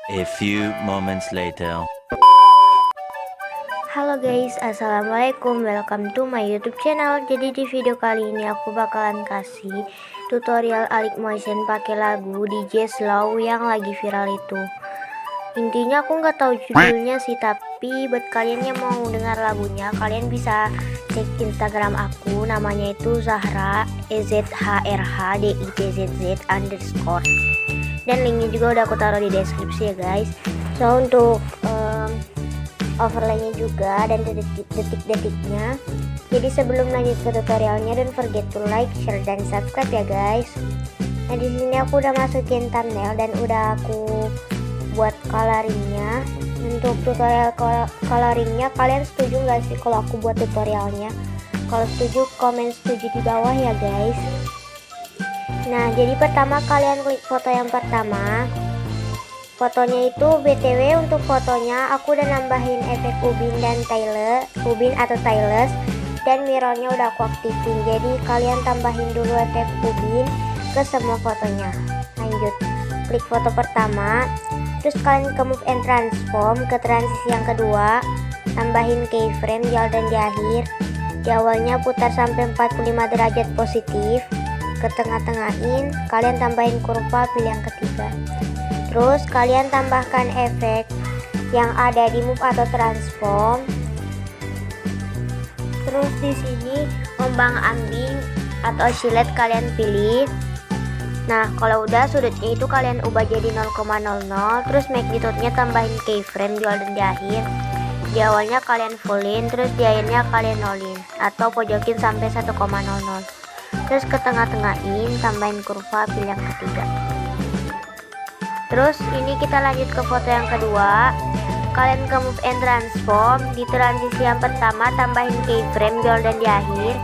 A few moments later. Halo guys, assalamualaikum, welcome to my YouTube channel. Jadi di video kali ini aku bakalan kasih tutorial Alik Motion pakai lagu DJ Slow yang lagi viral itu. Intinya aku nggak tahu judulnya sih, tapi buat kalian yang mau dengar lagunya, kalian bisa cek Instagram aku, namanya itu Zahra EZHRHDITZZ_. Dan linknya juga udah aku taruh di deskripsi ya guys. So untuk overlaynya juga dan detik-detiknya. Jadi sebelum lanjut ke tutorialnya, don't forget to like, share, dan subscribe ya guys. Nah di sini aku udah masukin thumbnail dan udah aku buat coloringnya. Untuk tutorial coloringnya, kalian setuju nggak sih kalau aku buat tutorialnya? Kalau setuju, komen setuju di bawah ya guys. Nah jadi pertama kalian klik foto yang pertama. Fotonya itu BTW untuk fotonya aku udah nambahin efek ubin atau tailless, dan mirrornya udah aku aktifin. Jadi kalian tambahin dulu efek ubin ke semua fotonya. Lanjut klik foto pertama, terus kalian ke move and transform ke transisi yang kedua, tambahin keyframe di awal dan di akhir. Di awalnya putar sampai 45 derajat positif, ke tengah-tengahin, kalian tambahin kurva, pilih yang ketiga. Terus kalian tambahkan efek yang ada di move atau transform. Terus di sini ombang ambing atau oscillate kalian pilih. Nah kalau udah sudutnya itu kalian ubah jadi 0,00. Terus magnitude-nya tambahin keyframe di awal dan di akhir. Di awalnya kalian fullin, terus di akhirnya kalian nolin atau pojokin sampai 1,00. Terus ke tengah-tengahin, tambahin kurva, pilih yang ketiga. Terus ini kita lanjut ke foto yang kedua. Kalian ke move and transform, di transisi yang pertama tambahin keyframe di awal dan di akhir.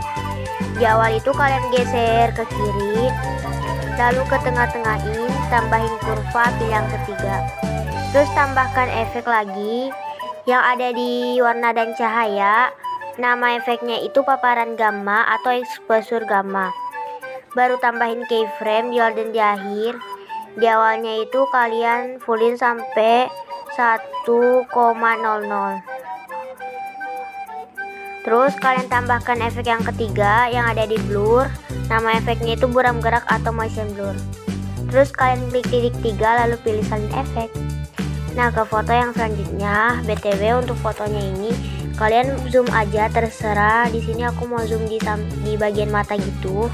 Di awal itu kalian geser ke kiri, lalu ke tengah-tengahin, tambahin kurva, pilih yang ketiga. Terus tambahkan efek lagi yang ada di warna dan cahaya. Nama efeknya itu paparan gamma atau exposure gamma. Baru tambahin keyframe di awal dan di akhir. Di awalnya itu kalian fullin sampai 1,00. Terus kalian tambahkan efek yang ketiga yang ada di blur. Nama efeknya itu buram gerak atau motion blur. Terus kalian klik titik 3 lalu pilih salin efek. Nah ke foto yang selanjutnya, BTW untuk fotonya ini kalian zoom aja terserah. Di sini aku mau zoom di bagian mata gitu.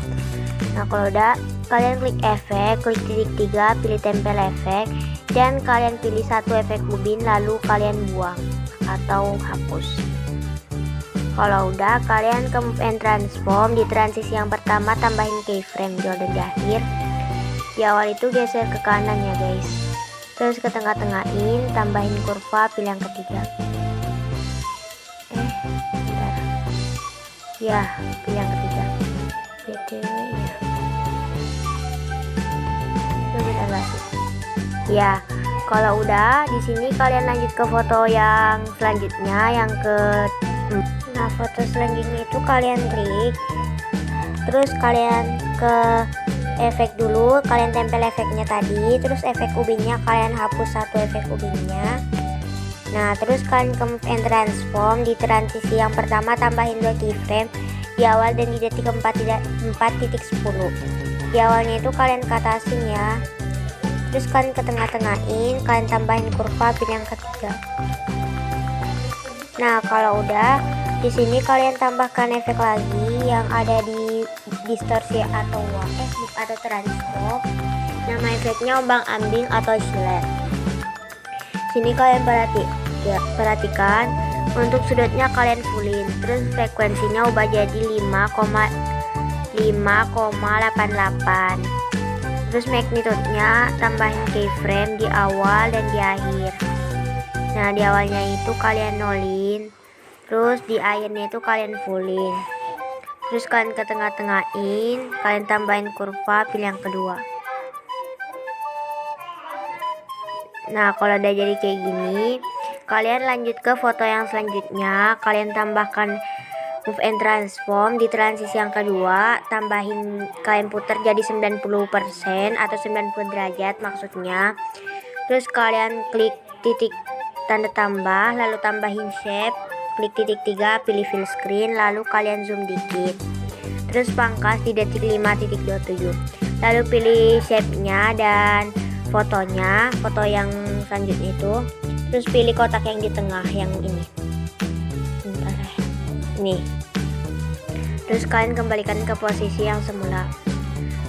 Nah kalau udah, kalian klik efek, klik titik 3, pilih tempel efek, dan kalian pilih satu efek ubin lalu kalian buang atau hapus. Kalau udah, kalian ke move and transform, di transisi yang pertama tambahin keyframe di awal dan di akhir. Di awal itu geser ke kanan ya guys. Terus ke tengah-tengahin, tambahin kurva, pilih yang ketiga. Bentar. Ya, pilih yang ketiga. BTW ya. Ya, kalau udah di sini kalian lanjut ke foto yang selanjutnya yang nah foto selanjutnya itu kalian klik, terus kalian ke efek dulu, kalian tempel efeknya tadi, terus efek ubinnya kalian hapus satu efek ubinnya. Nah terus kalian ke move and transform, di transisi yang pertama tambahin 2 keyframe di awal dan di detik 4.10. Di awalnya itu kalian ke atasin ya. Terus kalian ke tengah-tengahin, kalian tambahin kurva, pilih yang ketiga. Nah kalau udah, di sini kalian tambahkan efek lagi yang ada di distorsi atau move atau transform. Nama efeknya ombang ambing atau oscillate. Sini kalian perhatikan untuk sudutnya kalian fullin, terus frekuensinya ubah jadi 5,88. Terus magnitude-nya tambahin keyframe di awal dan di akhir. Nah di awalnya itu kalian nolin, terus di akhirnya itu kalian fullin. Terus kalian ke tengah-tengahin, kalian tambahin kurva, pilih yang kedua. Nah kalau udah jadi kayak gini, kalian lanjut ke foto yang selanjutnya. Kalian tambahkan move and transform, di transisi yang kedua tambahin, kalian putar jadi 90% atau 90 derajat maksudnya. Terus kalian klik titik tanda tambah, lalu tambahin shape, klik titik 3, pilih fill screen, lalu kalian zoom dikit. Terus pangkas di detik 5.27. Lalu pilih shape-nya dan fotonya, foto yang selanjutnya itu. Terus pilih kotak yang di tengah yang ini. Bentar ya. Nih. Terus kalian kembalikan ke posisi yang semula.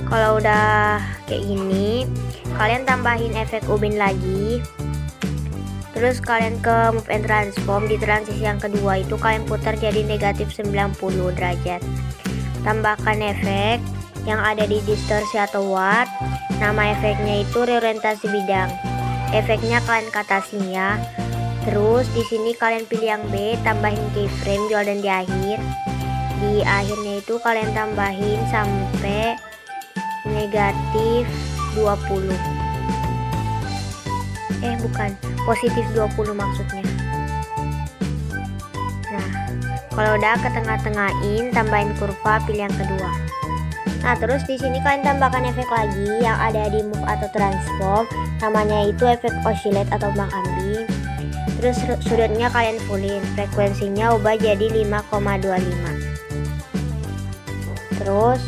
Kalau udah kayak gini, kalian tambahin efek ubin lagi. Terus kalian ke move and transform, di transisi yang kedua itu kalian putar jadi negatif 90 derajat. Tambahkan efek yang ada di distorsi atau warp. Nama efeknya itu reorientasi bidang. Efeknya kalian katasin ya. Terus di sini kalian pilih yang B, tambahin keyframe di awal dan di akhir. Di akhirnya itu kalian tambahin sampai negatif 20. Bukan, positif 20 maksudnya. Nah, kalau udah ke tengah-tengahin, tambahin kurva, pilih yang kedua. Nah, terus di sini kalian tambahkan efek lagi yang ada di move atau transform, namanya itu efek oscillate atau ombang ambing. Terus sudutnya kalian fullin, frekuensinya ubah jadi 5,25. Terus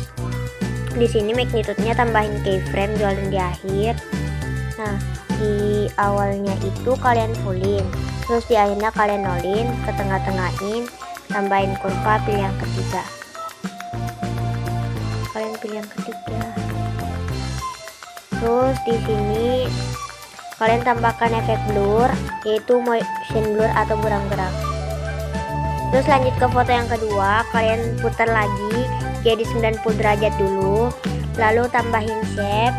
di sini magnitude-nya tambahin keyframe di awal dan di akhir. Nah, di awalnya itu kalian fullin, terus di akhirnya kalian nolin, ke tengah-tengahin, tambahin kurva, pilih yang ketiga. Kalian pilih yang ketiga. Terus di sini kalian tambahkan efek blur, yaitu motion blur atau gerak-gerak. Terus lanjut ke foto yang kedua, kalian putar lagi jadi 90 derajat dulu, lalu tambahin shape.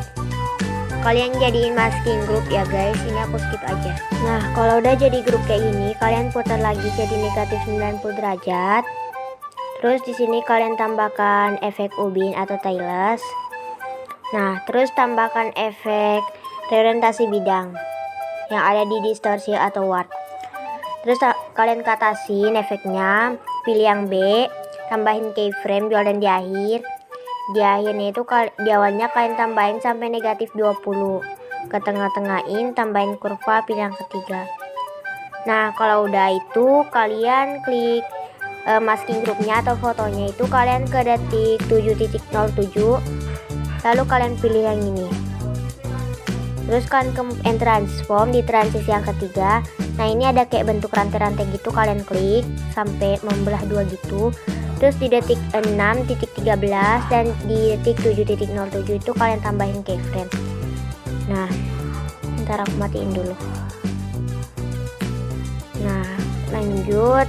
Kalian jadiin masking group ya guys, ini aku skip aja. Nah, kalau udah jadi grup kayak gini, kalian putar lagi jadi negatif 90 derajat. Terus di sini kalian tambahkan efek ubin atau tailless. Nah, terus tambahkan efek reorientasi bidang yang ada di distorsi atau warp. Terus kalian katasin efeknya, pilih yang B, tambahin keyframe di awal dan di akhir. Di akhirnya itu di awalnya kalian tambahin sampai negatif 20. Ke tengah-tengahin, tambahin kurva, pilih yang ketiga. Nah, kalau udah itu kalian klik masking groupnya atau fotonya itu kalian ke detik 7.07, lalu kalian pilih yang ini. Terus kalian ke move and transform, di transisi yang ketiga. Nah, ini ada kayak bentuk rantai-rantai gitu, kalian klik sampai membelah dua gitu. Terus di detik 6.13 dan di detik 7.07 itu kalian tambahin keyframe. Nah, ntar aku matiin dulu. Nah, lanjut.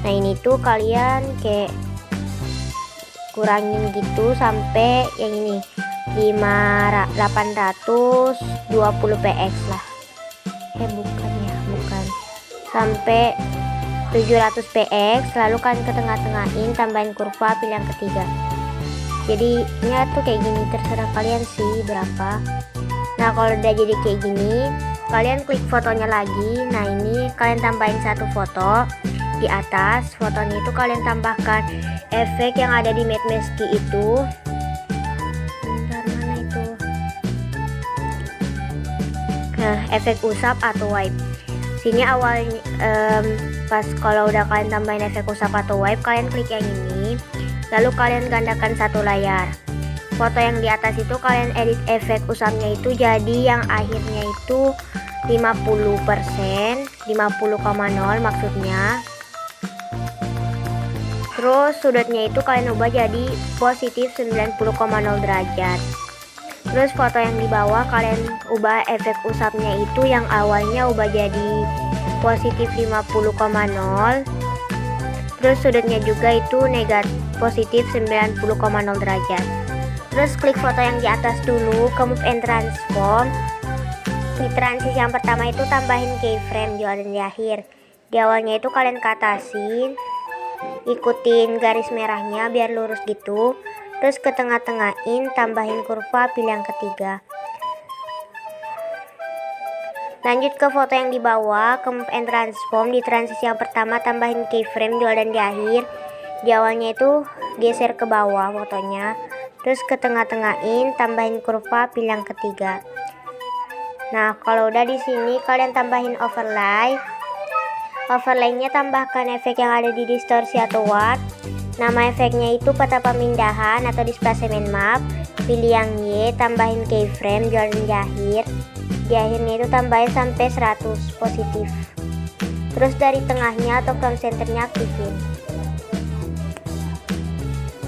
Nah, ini tuh kalian kayak kurangin gitu sampai yang ini 820 px lah. Bukan. Sampai 700 px, lalu kan ke tengah-tengahin, tambahin kurva, pilih yang ketiga. Jadi ini tuh kayak gini, terserah kalian sih berapa. Nah, kalau udah jadi kayak gini, kalian klik fotonya lagi. Nah, ini kalian tambahin satu foto. Di atas fotonya itu kalian tambahkan efek yang ada di matte mask itu. Bentar, mana itu? Nah, efek usap atau wipe. Sini awalnya pas kalau udah kalian tambahin efek usap atau wipe, kalian klik yang ini, lalu kalian gandakan satu layar. Foto yang di atas itu kalian edit efek usapnya itu jadi yang akhirnya itu 50%, 50,0 maksudnya. Terus sudutnya itu kalian ubah jadi positif 90,0 derajat. Terus foto yang di bawah kalian ubah efek usapnya itu yang awalnya ubah jadi positif 50,0. Terus sudutnya juga itu negatif positif 90,0 derajat. Terus klik foto yang di atas dulu, ke move and transform. Di transisi yang pertama itu tambahin keyframe di awal dan di akhir. Di awalnya itu kalian katasin, ikutin garis merahnya biar lurus gitu. Terus ke tengah-tengahin, tambahin kurva, pilih yang ketiga. Lanjut ke foto yang di bawah, ke move and transform. Di transisi yang pertama tambahin keyframe di awal dan di akhir. Di awalnya itu geser ke bawah fotonya. Terus ke tengah-tengahin, tambahin kurva, pilih yang ketiga. Nah, kalau udah di sini kalian tambahin overlay. Overlaynya tambahkan efek yang ada di distorsi atau warp. Nama efeknya itu peta pemindahan atau displacement map. Pilih yang Y, tambahin keyframe, jualan di akhir. Di akhirnya itu tambahin sampai 100 positif. Terus dari tengahnya atau front centernya aktifin.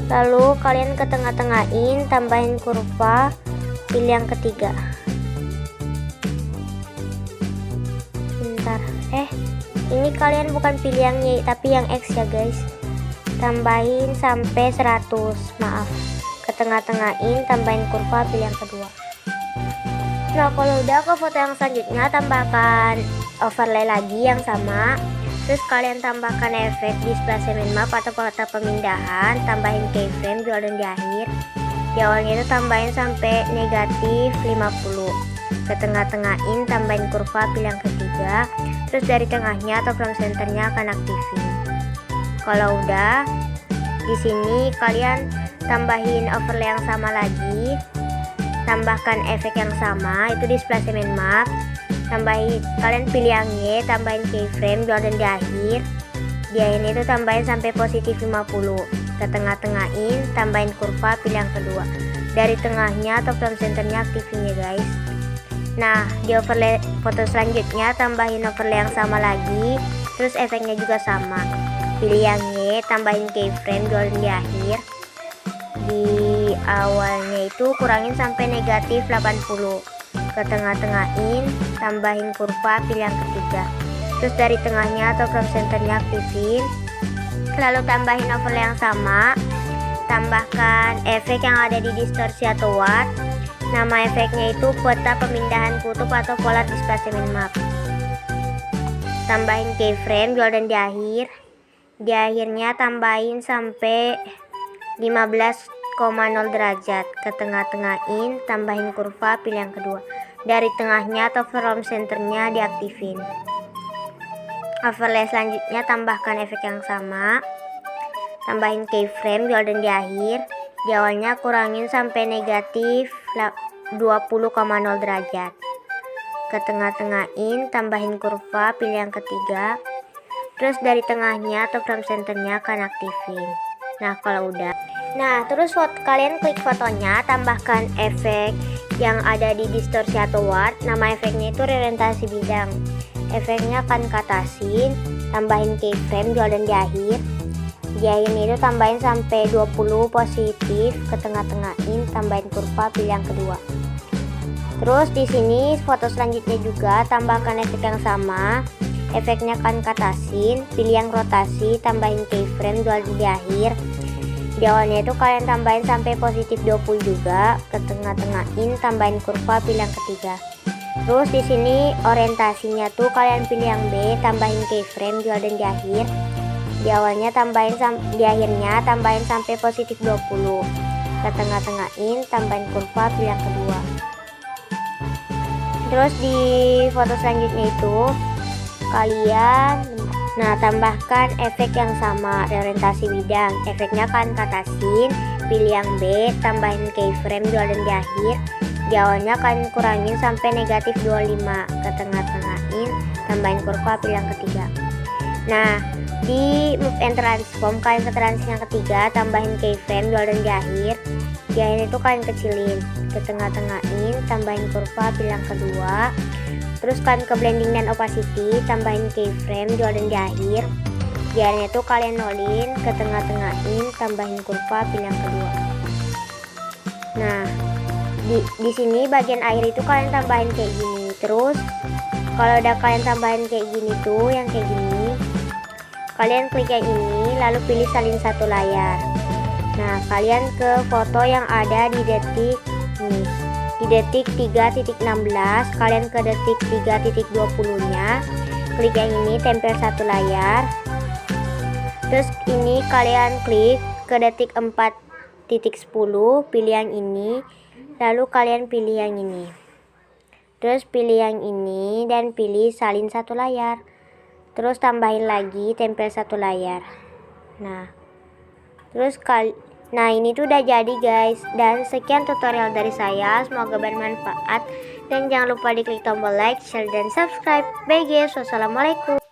Lalu kalian ke tengah-tengahin, tambahin kurva, pilih yang ketiga. Bentar, ini kalian bukan pilih yang Y tapi yang X ya guys. Tambahin sampai 100, maaf. Ke tengah-tengahin, tambahin kurva, pilih yang kedua. Nah, kalau udah ke foto yang selanjutnya, tambahkan overlay lagi yang sama. Terus kalian tambahkan efek displacement map atau peta pemindahan, tambahin keyframe, jualan di akhir. Di awalnya itu tambahin sampai negatif 50. Ke tengah-tengahin, tambahin kurva, pilih yang ketiga. Terus dari tengahnya atau front centernya akan aktifin. Kalau udah, di sini kalian tambahin overlay yang sama lagi. Tambahkan efek yang sama, itu displacement map. Kalian pilih yang Y, tambahin keyframe, jualan di akhir. Di akhirnya itu tambahin sampai positif 50. Ke tengah-tengahin, tambahin kurva, pilih yang kedua. Dari tengahnya atau front centernya aktifin ya guys. Nah, di overlay foto selanjutnya tambahin overlay yang sama lagi. Terus efeknya juga sama. Pilih yang Y, tambahin keyframe, jualan di akhir. Di awalnya itu kurangin sampai negatif 80. Ke tengah-tengahin, tambahin kurva, pilih yang ketiga. Terus dari tengahnya atau front centernya aktifin. Lalu tambahin overlay yang sama. Tambahkan efek yang ada di distorsi atau warp. Nama efeknya itu peta pemindahan kutub atau polar displacement map. Tambahin keyframe, jualan di akhir. Di akhirnya tambahin sampai 15,0 derajat. Ke tengah-tengahin, tambahin kurva, pilih yang kedua. Dari tengahnya atau from centernya diaktifin. Overlay selanjutnya tambahkan efek yang sama. Tambahin keyframe, jualan di akhir. Di awalnya kurangin sampai negatif 20,0 derajat. Ke tengah-tengahin, tambahin kurva, pilih yang ketiga. Terus dari tengahnya atau from centernya akan aktifin. Nah, kalau udah. Nah, terus kalian klik fotonya, tambahkan efek yang ada di distorsi atau warp. Nama efeknya itu reorientasi bidang. Efeknya akan katasin, tambahin keyframe, jualan di akhir. Di akhirnya itu tambahin sampai 20 positif. Ke tengah-tengahin, tambahin kurva, pilih yang kedua. Terus di sini foto selanjutnya juga tambahkan efek yang sama. Efeknya akan katasin, pilih yang rotasi, tambahin keyframe, jualan di akhir. Di awalnya itu kalian tambahin sampai positif 20 juga. Ke tengah-tengahin, tambahin kurva, pilih yang ketiga. Terus di sini orientasinya tuh kalian pilih yang B, tambahin keyframe, jualan di akhir. Di awalnya di akhirnya tambahin sampai positif 20. Ke tengah-tengahin, tambahin kurva, pilih yang kedua. Terus di foto selanjutnya itu kalian tambahkan efek yang sama, reorientasi bidang. Efeknya akan katasin, pilih yang B, tambahin keyframe, jualan di akhir. Di awalnya kalian kurangin sampai negatif 25. Ke tengah-tengahin, tambahin kurva, pilih yang ketiga. Nah, di move and transform kalian ke transition yang ketiga, tambahin keyframe, jualan di akhir. Di akhir itu kalian kecilin. Ke tengah-tengahin, tambahin kurva, pilih yang kedua. Terus kalian ke blending dan opacity, tambahin keyframe, jualan di akhir. Di akhirnya itu kalian nolin. Ke tengah-tengahin, tambahin kurva, pilih yang kedua. Nah, di sini bagian akhir itu kalian tambahin kayak gini. Terus kalau udah kalian tambahin kayak gini tuh, yang kayak gini, kalian klik yang ini, lalu pilih salin satu layar. Nah, kalian ke foto yang ada di detik nih, di detik 3.16, kalian ke detik 3.20 nya, klik yang ini, tempel satu layar. Terus ini kalian klik ke detik 4.10, pilih yang ini, lalu kalian pilih yang ini. Terus pilih yang ini dan pilih salin satu layar. Terus tambahin lagi, tempel satu layar. Nah, terus ini tuh udah jadi guys. Dan sekian tutorial dari saya, semoga bermanfaat. Dan jangan lupa diklik tombol like, share, dan subscribe. Bye guys, wassalamualaikum.